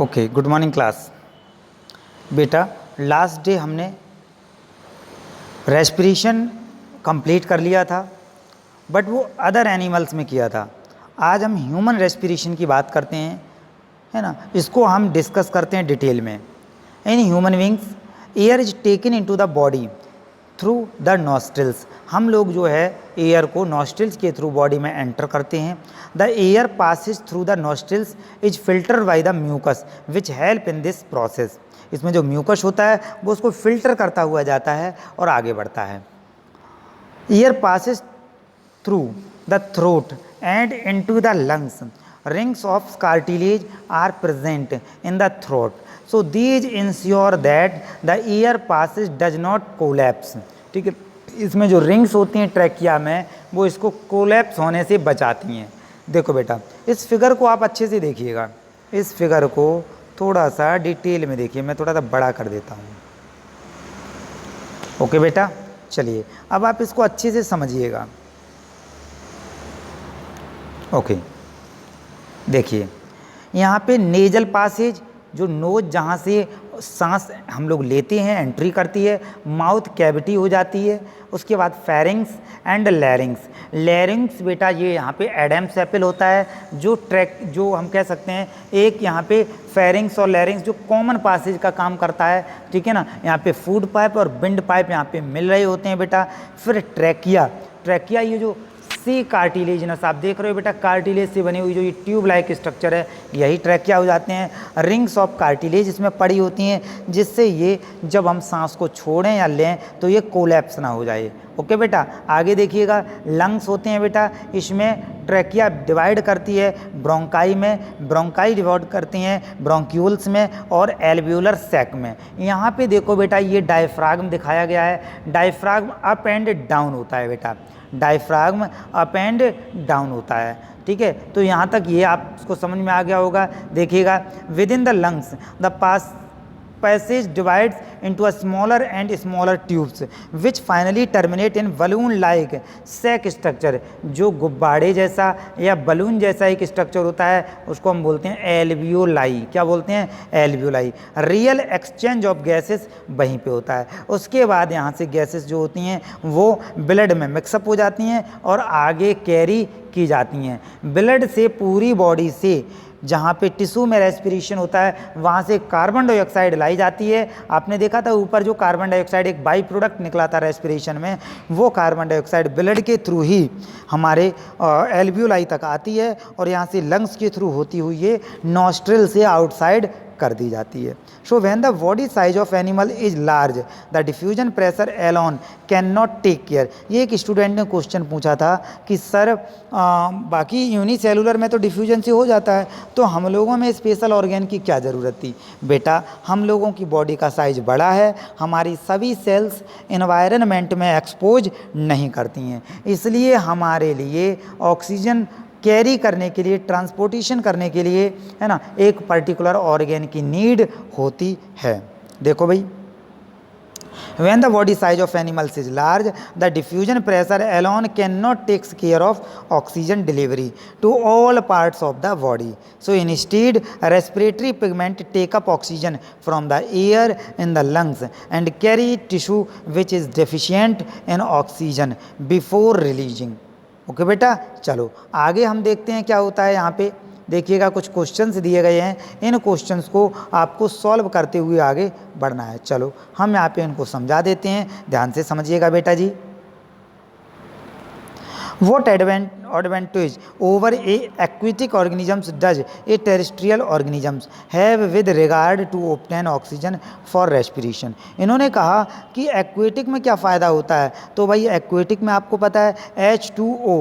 Okay, good morning class. बेटा, last day हमने respiration complete कर लिया था, बट वो अदर एनिमल्स में किया था। आज हम ह्यूमन रेस्पिरेशन की बात करते हैं, है ना। इसको हम डिस्कस करते हैं डिटेल में। इन human beings air is taken into the body through the nostrils. हम लोग जो है एयर को नॉस्ट्रिल्स के थ्रू बॉडी में एंटर करते हैं। The air passes through the nostrils is filter by the mucus which help in this process. इसमें जो म्यूकस होता है वो उसको फिल्टर करता हुआ जाता है और आगे बढ़ता है। Air passes through the throat and into the lungs. Rings of cartilage are present in the throat, so these ensure that the air passes does not collapse। ठीक है, इसमें जो रिंग्स होती हैं ट्रैकिया में वो इसको कोलैप्स होने से बचाती हैं। देखो बेटा, इस फिगर को आप अच्छे से देखिएगा। इस फिगर को थोड़ा सा डिटेल में देखिए, मैं थोड़ा सा बड़ा कर देता हूँ। ओके बेटा, चलिए अब आप इसको अच्छे से समझिएगा। ओके, देखिए यहाँ पे नेजल पासेज, जो नोज जहाँ से सांस हम लोग लेते हैं एंट्री करती है, माउथ कैविटी हो जाती है। उसके बाद फेरिंग्स एंड लैरिंग्स। लैरिंग्स बेटा ये यहाँ पे एडम्स एप्पल होता है, जो हम कह सकते हैं एक यहाँ पे फेरिंग्स और लैरिंग्स जो कॉमन पासेज का काम करता है। ठीक है ना, यहाँ पे फूड पाइप और विंड पाइप यहाँ पे मिल रहे होते हैं बेटा। फिर ट्रैकिया ये जो सी कार्टिलेजिनस आप देख रहे हो बेटा, कार्टिलेज से बनी हुई जो ये ट्यूब लाइक स्ट्रक्चर है, यही ट्रैकिया हो जाते हैं। रिंग्स ऑफ कार्टिलेज इसमें पड़ी होती हैं, जिससे ये जब हम सांस को छोड़ें या लें तो ये कोलैप्स ना हो जाए। ओके बेटा, आगे देखिएगा। लंग्स होते हैं बेटा, इसमें ट्रैकिया डिवाइड करती है ब्रोंकाई में, ब्रोंकाई डिवाइड करती हैं ब्रोंक्यूल्स में और एल्वियोलर सैक में। यहाँ पे देखो बेटा, ये डायफ्राग्म दिखाया गया है। डायफ्राग्म अप एंड डाउन होता है बेटा, डायफ्राग्म अप एंड डाउन होता है। ठीक है, तो यहाँ तक ये आपको समझ में आ गया होगा। देखिएगा, with in the lungs the passage divides into a smaller and smaller tubes which finally terminate in balloon like sac structure। जो गुब्बारे जैसा या बलून जैसा एक स्ट्रक्चर होता है उसको हम बोलते हैं एल्वियोलाई। क्या बोलते हैं? Alveoli. Real exchange of gases वहीं पे होता है। उसके बाद यहाँ से गैसेस जो होती हैं वो ब्लड में मिक्सअप हो जाती हैं और आगे कैरी की जाती हैं। ब्लड से पूरी बॉडी से जहाँ पे टिश्यू में रेस्पिरेशन होता है वहाँ से कार्बन डाइऑक्साइड लाई जाती है। आपने देखा था ऊपर जो कार्बन डाइऑक्साइड एक बाई प्रोडक्ट निकला था रेस्पिरेशन में, वो कार्बन डाइऑक्साइड ब्लड के थ्रू ही हमारे एल्वियोलाई तक आती है और यहाँ से लंग्स के थ्रू होती हुई ये नॉस्ट्रिल से आउटसाइड कर दी जाती है। So when the body size of animal is large the diffusion pressure alone can not take care. ये एक स्टूडेंट ने क्वेश्चन पूछा था कि सर बाकी यूनिसेलुलर में तो डिफ्यूजन से हो जाता है, तो हम लोगों में स्पेशल ऑर्गन की क्या ज़रूरत थी? बेटा, हम लोगों की बॉडी का साइज बड़ा है, हमारी सभी सेल्स एनवायरनमेंट में एक्सपोज नहीं करती हैं, इसलिए हमारे लिए ऑक्सीजन कैरी करने के लिए, ट्रांसपोर्टेशन करने के लिए, है ना, एक पर्टिकुलर ऑर्गन की नीड होती है। देखो भाई, when the body size of animals is large the diffusion pressure alone cannot takes care of oxygen delivery to all parts of the body, so instead respiratory pigment take up oxygen from the air in the lungs and carry tissue which is deficient in oxygen before releasing। Okay बेटा, चलो आगे हम देखते हैं क्या होता है। यहाँ पे देखिएगा कुछ क्वेश्चंस दिए गए हैं, इन क्वेश्चंस को आपको सॉल्व करते हुए आगे बढ़ना है। चलो हम यहाँ पे इनको समझा देते हैं, ध्यान से समझिएगा बेटा जी। What advantage over a aquatic organisms does a terrestrial organisms have with regard to obtain oxygen for respiration? इन्होंने कहा कि एक्वेटिक में क्या फ़ायदा होता है, तो भाई एक्वेटिक में आपको पता है H2O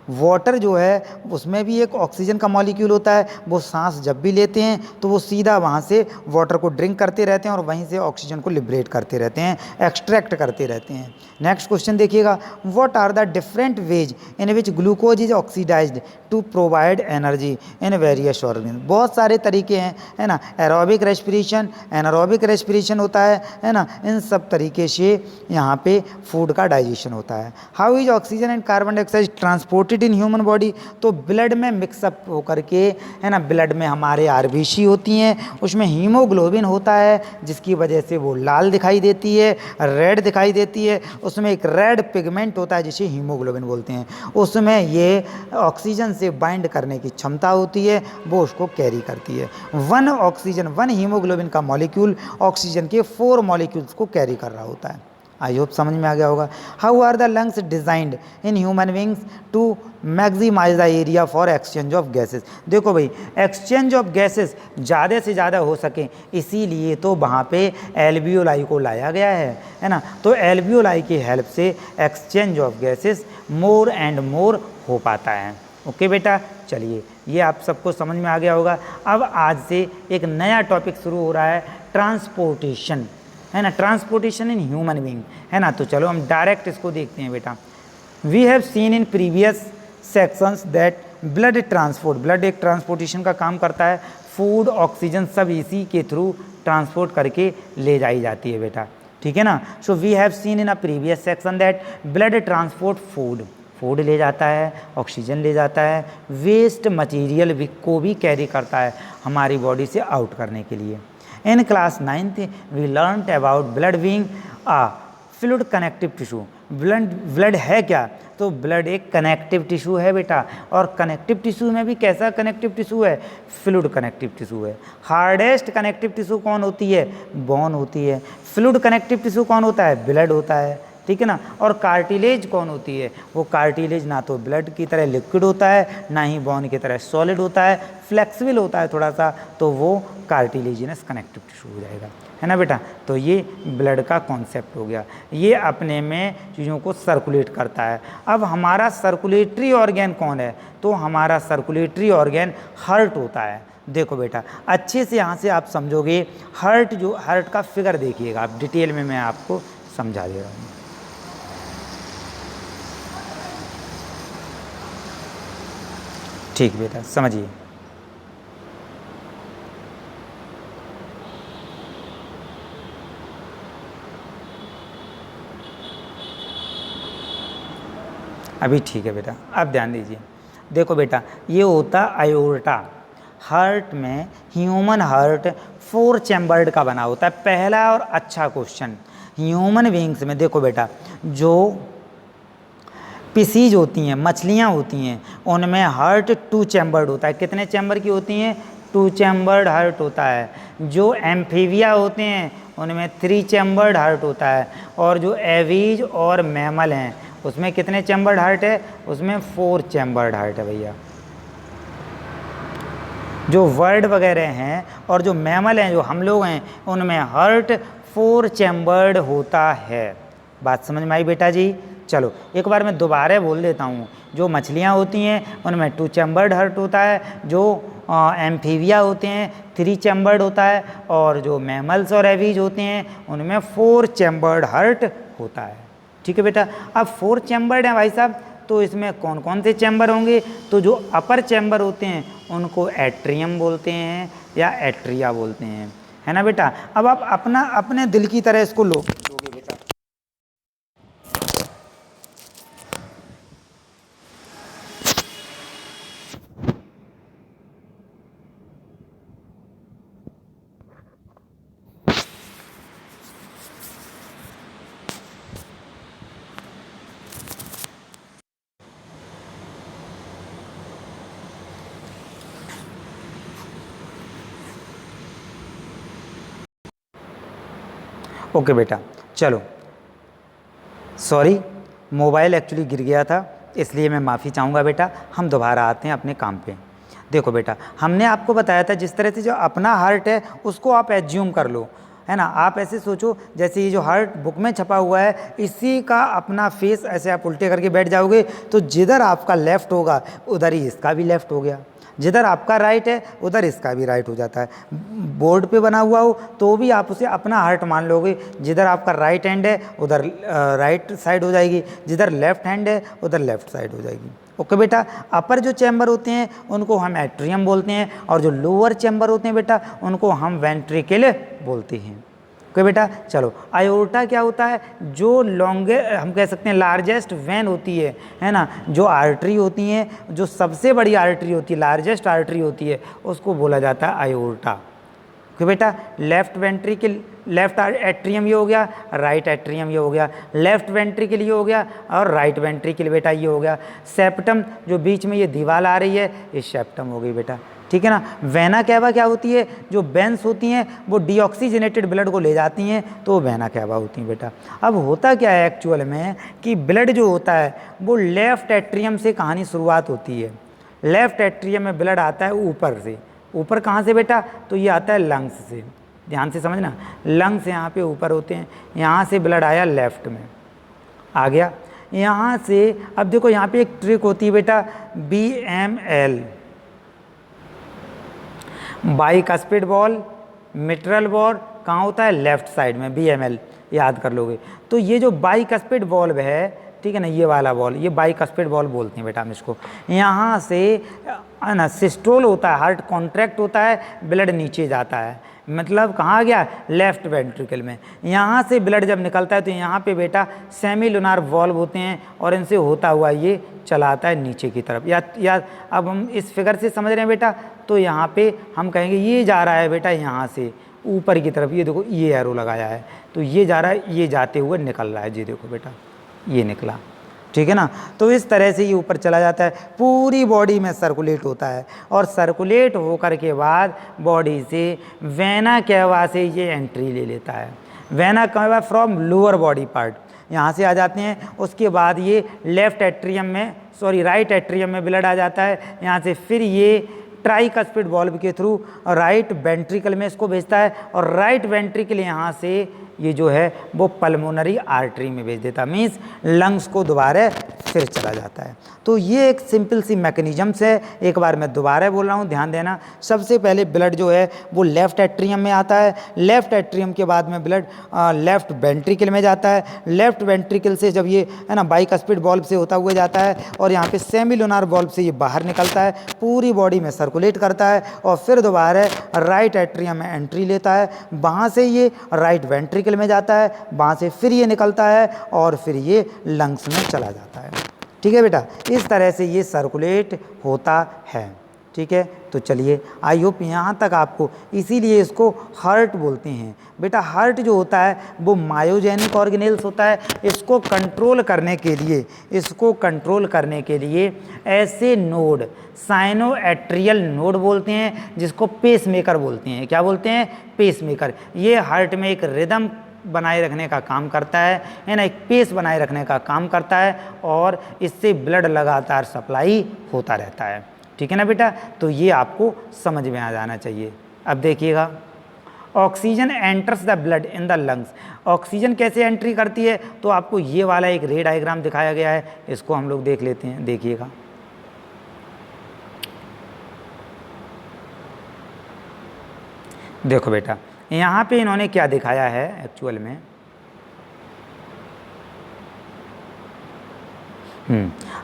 वाटर जो है उसमें भी एक ऑक्सीजन का मॉलिक्यूल होता है। वो सांस जब भी लेते हैं तो वो सीधा वहाँ से वाटर को ड्रिंक करते रहते हैं और वहीं से ऑक्सीजन को लिबरेट करते रहते हैं, एक्सट्रैक्ट करते रहते हैं। नेक्स्ट क्वेश्चन देखिएगा, what are the different ways in which glucose is oxidised to provide energy in various organ? बहुत सारे तरीके हैं, है ना। एरोबिक रेस्पिरेशन, एनारोबिक रेस्पिरेशन होता है ना। इन सब तरीके से यहाँ पे फूड का डाइजेशन होता है। How is oxygen and carbon dioxide transported distributed in human body, तो ब्लड में मिक्सअप होकर के, है ना, ब्लड में हमारे आरबीसी होती हैं, उसमें हीमोग्लोबिन होता है जिसकी वजह से वो लाल दिखाई देती है, रेड दिखाई देती है। उसमें एक रेड पिगमेंट होता है जिसे हीमोग्लोबिन बोलते हैं, उसमें ये ऑक्सीजन से बाइंड करने की क्षमता होती है, वो उसको कैरी करती है। वन हीमोग्लोबिन का मॉलिक्यूल ऑक्सीजन के 4 मॉलिक्यूल्स को कैरी कर रहा होता है। आई होप समझ में आ गया होगा। How are the lungs designed in human beings to maximise the area for exchange of gases. देखो भाई, एक्सचेंज ऑफ गैसेस ज़्यादा से ज़्यादा हो सके इसीलिए तो वहाँ पे एल्वियोलाई को लाया गया है ना। तो एल्वियोलाई की हेल्प से exchange of gases more and more हो पाता है। ओके बेटा, चलिए ये आप सबको समझ में आ गया होगा। अब आज से एक नया टॉपिक शुरू हो रहा है, ट्रांसपोर्टेशन, है ना, ट्रांसपोर्टेशन इन ह्यूमन बीइंग, है ना। तो चलो हम डायरेक्ट इसको देखते हैं बेटा। We have seen in previous sections that blood transport, blood एक ट्रांसपोर्टेशन का काम करता है, फूड ऑक्सीजन सब इसी के थ्रू ट्रांसपोर्ट करके ले जाई जाती है बेटा, ठीक है ना। So we have seen in a previous section that blood transport food ले जाता है, ऑक्सीजन ले जाता है, वेस्ट मटेरियल को भी कैरी करता है हमारी बॉडी से आउट करने के लिए। In class 9th we learn about blood being a fluid connective tissue. Blood है क्या? तो ब्लड एक कनेक्टिव टिश्यू है बेटा, और कनेक्टिव टिश्यू में भी कैसा कनेक्टिव टिश्यू है? फ्लूइड कनेक्टिव टिश्यू है। हार्डेस्ट कनेक्टिव टिश्यू कौन होती है? बोन होती है। फ्लूइड कनेक्टिव टिश्यू कौन होता है? ब्लड होता है, ठीक है ना। और कार्टिलेज कौन होती है? वो कार्टिलेज ना तो ब्लड की तरह लिक्विड होता है, ना ही बोन की तरह सॉलिड होता है, फ्लेक्सिबल होता है थोड़ा सा, तो वो कार्टिलेजिनस कनेक्टिव टिश्यू हो जाएगा, है ना बेटा। तो ये ब्लड का कॉन्सेप्ट हो गया, ये अपने में चीज़ों को सर्कुलेट करता है। अब हमारा सर्कुलेटरी ऑर्गेन कौन है? तो हमारा सर्कुलेटरी ऑर्गेन हार्ट होता है। देखो बेटा, अच्छे से यहाँ से आप समझोगे, हार्ट का फिगर देखिएगा आप, डिटेल में मैं आपको समझा दे रहा हूँ। ठीक बेटा, समझिए। अभी ठीक है बेटा, अब ध्यान दीजिए। देखो बेटा, ये होता आयोर्टा। हार्ट में, ह्यूमन हार्ट 4 चैम्बर्ड का बना होता है। पहला और अच्छा क्वेश्चन, ह्यूमन बीइंग्स में देखो बेटा, जो पिसीज होती हैं, मछलियाँ होती हैं, उनमें हार्ट 2 चैम्बर्ड होता है। कितने चैम्बर की होती हैं? 2 चैम्बर्ड हार्ट होता है। जो एम्फीबिया होते हैं उनमें 3 चैम्बर्ड हार्ट होता है। और जो एवीज और मैमल हैं उसमें कितने चैम्बर्ड हार्ट है? उसमें 4 चैम्बर्ड हार्ट है भैया। जो वर्ड वगैरह हैं और जो मैमल हैं, जो हम लोग हैं, उनमें हार्ट 4 चैम्बर्ड होता है। बात समझ में आई बेटा जी? चलो एक बार मैं दोबारा बोल देता हूँ। जो मछलियाँ होती हैं उनमें 2 चैम्बर्ड हार्ट होता है, जो एम्फीबिया होते हैं 3 चैम्बर्ड होता है, और जो मैमल्स और एवीज होते हैं उनमें 4 चैम्बर्ड हार्ट होता है, ठीक है बेटा। अब 4 चैम्बर्ड हैं भाई साहब, तो इसमें कौन कौन से चैम्बर होंगे? तो जो अपर चैम्बर होते हैं उनको एट्रियम बोलते हैं या एट्रिया बोलते हैं, है ना बेटा। अब आप अपने दिल की तरह इसको लोगे बेटा। ओके बेटा, चलो सॉरी, मोबाइल एक्चुअली गिर गया था, इसलिए मैं माफ़ी चाहूँगा बेटा। हम दोबारा आते हैं अपने काम पे। देखो बेटा, हमने आपको बताया था जिस तरह से जो अपना हार्ट है उसको आप एज्यूम कर लो, है ना। आप ऐसे सोचो जैसे ये जो हार्ट बुक में छपा हुआ है, इसी का अपना फेस ऐसे आप उल्टे करके बैठ जाओगे तो जिधर आपका लेफ़्ट होगा उधर ही इसका भी लेफ़्ट हो गया, जिधर आपका राइट है उधर इसका भी राइट हो जाता है। बोर्ड पे बना हुआ हो तो भी आप उसे अपना हार्ट मान लोगे, जिधर आपका राइट हैंड है उधर राइट साइड हो जाएगी, जिधर लेफ्ट हैंड है उधर लेफ्ट साइड हो जाएगी। ओके बेटा। अपर जो चैम्बर होते हैं उनको हम एट्रियम बोलते हैं, और जो लोअर चैम्बर होते हैं बेटा उनको हम वेंट्रिकल बोलते हैं, ओके बेटा। चलो, आयोर्टा क्या होता है, जो हम कह सकते हैं लार्जेस्ट वेन होती है ना, जो आर्टरी होती हैं, जो सबसे बड़ी आर्टरी होती है, लार्जेस्ट आर्टरी होती है, उसको बोला जाता है आयोर्टा। ओके बेटा। लेफ्ट वेंट्रिकल, लेफ्ट एट्रियम ये हो गया, राइट एट्रियम ये हो गया, लेफ्ट वेंट्रिकल ये हो गया और राइट वेंट्रिकल बेटा ये हो गया। सेप्टम, जो बीच में ये दीवार आ रही है, ये सेप्टम हो गई बेटा, ठीक है ना। वेना कैवा क्या होती है, जो वेंस होती हैं वो डीऑक्सीजनेटेड ब्लड को ले जाती हैं, तो वो वेना कैवा होती हैं बेटा। अब होता क्या है एक्चुअल में कि ब्लड जो होता है वो लेफ्ट एट्रियम से कहानी शुरुआत होती है। लेफ्ट एट्रियम में ब्लड आता है ऊपर से। ऊपर कहाँ से बेटा, तो ये आता है लंग्स से, ध्यान से समझना, लंग्स यहाँ पे ऊपर होते हैं, यहाँ से ब्लड आया लेफ्ट में आ गया, यहाँ से। अब देखो यहाँ पे एक ट्रिक होती है बेटा, BML, bicuspid ball, mitral ball कहाँ होता है, लेफ्ट साइड में, BML याद कर लोगे। तो ये जो बाइकस्पिड बॉल्व है, ठीक है ना, ये वाला बॉल, ये बाइकस्पिड बॉल बोलते हैं बेटा हम इसको। यहाँ से है ना सिस्टोल होता है, हार्ट कॉन्ट्रैक्ट होता है, ब्लड नीचे जाता है, मतलब कहाँ गया, लेफ्ट वेंट्रिकल में। यहाँ से ब्लड जब निकलता है तो यहाँ पे बेटा सेमिलुनार वॉल्व होते हैं और इनसे होता हुआ ये चला आता है नीचे की तरफ। या अब हम इस फिगर से समझ रहे हैं बेटा, तो यहाँ पे हम कहेंगे ये जा रहा है बेटा यहाँ से ऊपर की तरफ, ये देखो ये एरो लगाया है, तो ये जा रहा है, ये जाते हुए निकल रहा है, जी देखो बेटा ये निकला, ठीक है ना। तो इस तरह से ये ऊपर चला जाता है, पूरी बॉडी में सर्कुलेट होता है, और सर्कुलेट होकर के बाद बॉडी से वेना कैवा से ये एंट्री ले लेता है। Vena cava from lower body part, यहाँ से आ जाते हैं, उसके बाद ये लेफ्ट एट्रियम में, सॉरी राइट एट्रियम में ब्लड आ जाता है, यहाँ से फिर ये ट्राइकस्पिड वॉल्व के थ्रू राइट वेंट्रिकल में इसको भेजता है, और राइट वेंट्रिकल यहाँ से ये जो है वो पल्मोनरी आर्टरी में भेज देता है, मीन्स लंग्स को दोबारा फिर चला जाता है। तो ये एक सिंपल सी मैकेनिज्म्स है, एक बार मैं दोबारा बोल रहा हूँ, ध्यान देना। सबसे पहले ब्लड जो है वो लेफ्ट एट्रियम में आता है, लेफ्ट एट्रियम के बाद में ब्लड लेफ्ट वेंट्रिकल में जाता है, लेफ्ट वेंट्रिकल से जब ये है ना बाइकस्पिड वॉल्व से होता हुआ जाता है, और यहाँ पे सेमिलुनार वॉल्व से ये बाहर निकलता है, पूरी बॉडी में सर्कुलेट करता है, और फिर दोबारा राइट एट्रियम में एंट्री लेता है, वहाँ से ये राइट वेंट्रिकल में जाता है, वहाँ से फिर ये निकलता है और फिर ये लंग्स में चला जाता है, ठीक है बेटा। इस तरह से ये सर्कुलेट होता है, ठीक है। तो चलिए, आई होप यहाँ तक आपको, इसीलिए इसको हार्ट बोलते हैं बेटा। हार्ट जो होता है वो मायोजेनिक ऑर्गेनेल्स होता है, इसको कंट्रोल करने के लिए ऐसे नोड, साइनोएट्रियल नोड बोलते हैं, जिसको पेसमेकर बोलते हैं। क्या बोलते हैं, पेसमेकर। ये हार्ट में एक रिदम बनाए रखने का काम करता है ना, एक पेस बनाए रखने का काम करता है, और इससे ब्लड लगातार सप्लाई होता रहता है, ठीक है ना बेटा। तो ये आपको समझ में आ जाना चाहिए। अब देखिएगा, oxygen enters the blood in the lungs. Oxygen कैसे एंट्री करती है, तो आपको ये वाला एक रे डायग्राम दिखाया गया है, इसको हम लोग देख लेते हैं, देखिएगा। देखो बेटा, यहाँ पे इन्होंने क्या दिखाया है एक्चुअल में,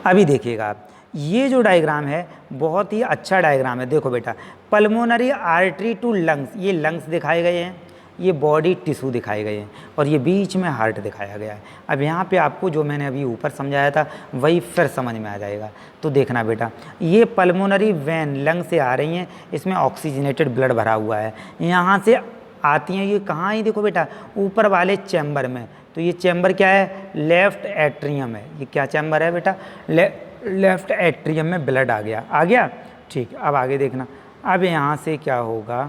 अभी देखिएगा आप, ये जो डायग्राम है बहुत ही अच्छा डायग्राम है। देखो बेटा, पल्मोनरी आर्टरी टू लंग्स, ये लंग्स दिखाए गए हैं, ये बॉडी टिश्यू दिखाए गए हैं, और ये बीच में हार्ट दिखाया गया है। अब यहाँ पे आपको जो मैंने अभी ऊपर समझाया था वही फिर समझ में आ जाएगा। तो देखना बेटा, ये पल्मोनरी वेन लंग से आ रही हैं, इसमें ऑक्सीजनेटेड ब्लड भरा हुआ है, यहाँ से आती हैं, ये कहाँ ही देखो बेटा, ऊपर वाले चैम्बर में। तो ये चैम्बर क्या है, लेफ्ट एट्रियम है। ये क्या चैम्बर है बेटा, लेफ्ट एट्रियम में ब्लड आ गया, ठीक। अब आगे देखना, अब यहाँ से क्या होगा,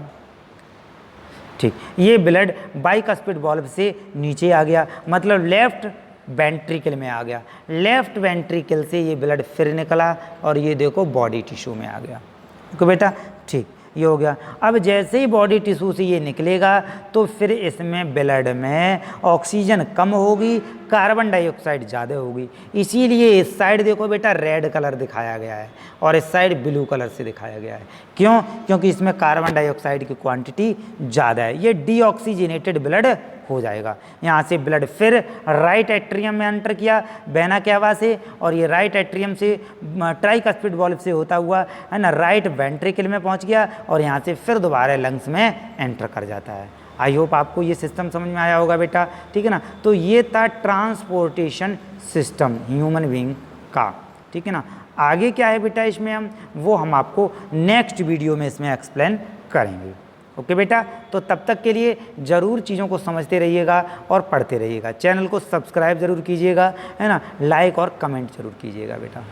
ठीक, ये ब्लड बाइकस्पिड वॉल्व से नीचे आ गया, मतलब लेफ्ट वेंट्रिकल में आ गया, लेफ्ट वेंट्रिकल से ये ब्लड फिर निकला, और ये देखो बॉडी टिश्यू में आ गया, ओके बेटा, ठीक, ये हो गया। अब जैसे ही बॉडी टिश्यू से ये निकलेगा तो फिर इसमें ब्लड में ऑक्सीजन कम होगी, कार्बन डाइऑक्साइड ज़्यादा होगी, इसीलिए इस साइड देखो बेटा रेड कलर दिखाया गया है और इस साइड ब्लू कलर से दिखाया गया है। क्यों, क्योंकि इसमें कार्बन डाइऑक्साइड की क्वांटिटी ज़्यादा है, ये डीऑक्सीजनेटेड ब्लड हो जाएगा। यहाँ से ब्लड फिर राइट एट्रियम में एंटर किया वेना कैवा से, और ये राइट एट्रियम से ट्राइकस्पिड वॉल्व से होता हुआ है ना राइट वेंट्रिकल में पहुँच गया, और यहाँ से फिर दोबारा लंग्स में एंटर कर जाता है। आई होप आपको ये सिस्टम समझ में आया होगा बेटा, ठीक है ना। तो ये था ट्रांसपोर्टेशन सिस्टम ह्यूमन बीइंग का, ठीक है ना। आगे क्या है बेटा इसमें हम आपको नेक्स्ट वीडियो में इसमें एक्सप्लेन करेंगे। ओके बेटा, तो तब तक के लिए ज़रूर चीज़ों को समझते रहिएगा और पढ़ते रहिएगा। चैनल को सब्सक्राइब ज़रूर कीजिएगा, है ना, लाइक और कमेंट ज़रूर कीजिएगा बेटा।